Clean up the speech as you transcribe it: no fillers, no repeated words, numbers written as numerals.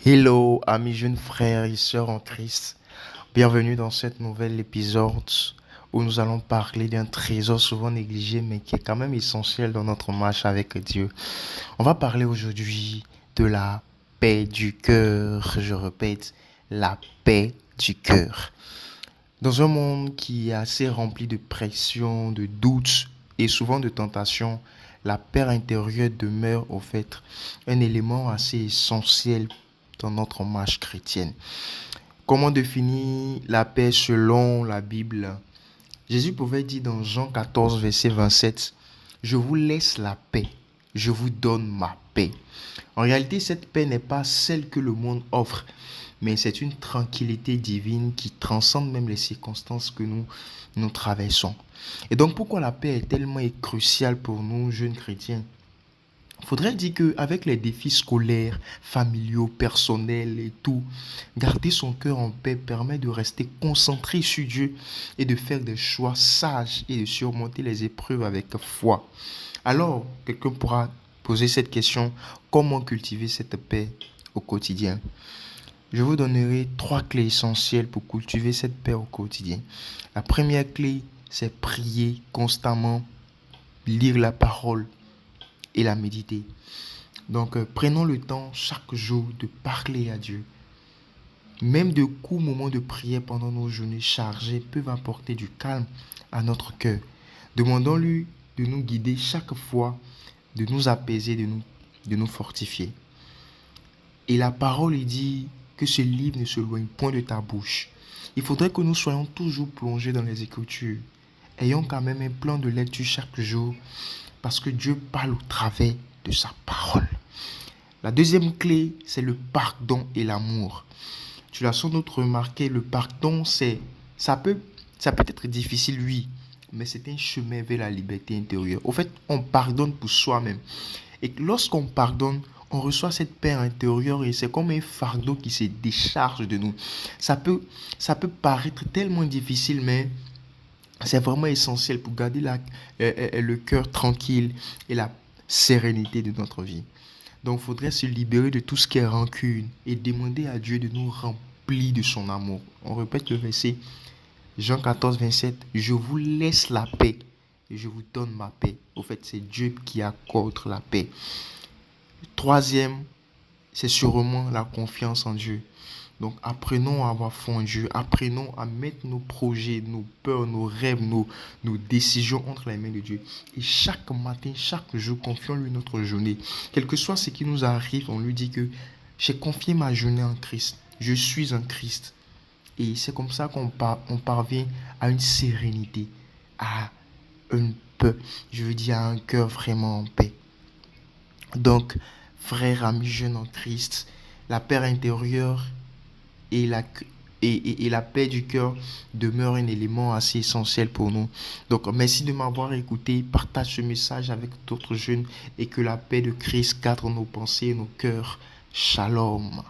Hello, amis jeunes frères et sœurs en Christ. Bienvenue dans cet nouvel épisode où nous allons parler d'un trésor souvent négligé mais qui est quand même essentiel dans notre marche avec Dieu. On va parler aujourd'hui de la paix du cœur. Je répète, la paix du cœur. Dans un monde qui est assez rempli de pression, de doutes et souvent de tentations, la paix intérieure demeure au fait un élément assez essentiel dans notre marche chrétienne. Comment définir la paix selon la Bible? Jésus pouvait dire dans Jean 14, verset 27, je vous laisse la paix, je vous donne ma paix. En réalité, cette paix n'est pas celle que le monde offre, mais c'est une tranquillité divine qui transcende même les circonstances que nous traversons. Et donc, pourquoi la paix est tellement cruciale pour nous, jeunes chrétiens? Il faudrait dire qu'avec les défis scolaires, familiaux, personnels et tout, garder son cœur en paix permet de rester concentré sur Dieu et de faire des choix sages et de surmonter les épreuves avec foi. Alors, quelqu'un pourra poser cette question, comment cultiver cette paix au quotidien? Je vous donnerai 3 clés essentielles pour cultiver cette paix au quotidien. La première clé, c'est prier constamment, lire la parole et la méditer. Donc, prenons le temps chaque jour de parler à Dieu. Même de courts moments de prière pendant nos journées chargées peuvent apporter du calme à notre cœur. Demandons-lui de nous guider chaque fois, de nous apaiser, de nous fortifier. Et la parole dit que ce livre ne s'éloigne point de ta bouche. Il faudrait que nous soyons toujours plongés dans les Écritures. Ayons quand même un plan de lecture chaque jour parce que Dieu parle au travers de sa parole. La deuxième clé, c'est le pardon et l'amour. Tu l'as sans doute remarqué, le pardon, ça peut être difficile, oui, mais c'est un chemin vers la liberté intérieure. Au fait, on pardonne pour soi-même. Et lorsqu'on pardonne, on reçoit cette paix intérieure et c'est comme un fardeau qui se décharge de nous. Ça peut paraître tellement difficile, mais c'est vraiment essentiel pour garder le cœur tranquille et la sérénité de notre vie. Donc, il faudrait se libérer de tout ce qui est rancune et demander à Dieu de nous remplir de son amour. On répète le verset Jean 14, 27. Je vous laisse la paix et je vous donne ma paix. Au fait, c'est Dieu qui accorde la paix. Troisième, c'est sûrement la confiance en Dieu. Donc, apprenons à avoir foi en Dieu. Apprenons à mettre nos projets, nos peurs, nos rêves, nos décisions entre les mains de Dieu. Et chaque matin, chaque jour, confions-lui notre journée. Quel que soit ce qui nous arrive, on lui dit que j'ai confié ma journée en Christ. Je suis en Christ. Et c'est comme ça qu'on parvient à une sérénité, à une paix. Je veux dire, à un cœur vraiment en paix. Donc, frères, amis jeunes en Christ, la paix intérieure et la paix du cœur demeure un élément assez essentiel pour nous. Donc, merci de m'avoir écouté. Partage ce message avec d'autres jeunes et que la paix de Christ garde nos pensées et nos cœurs. Shalom.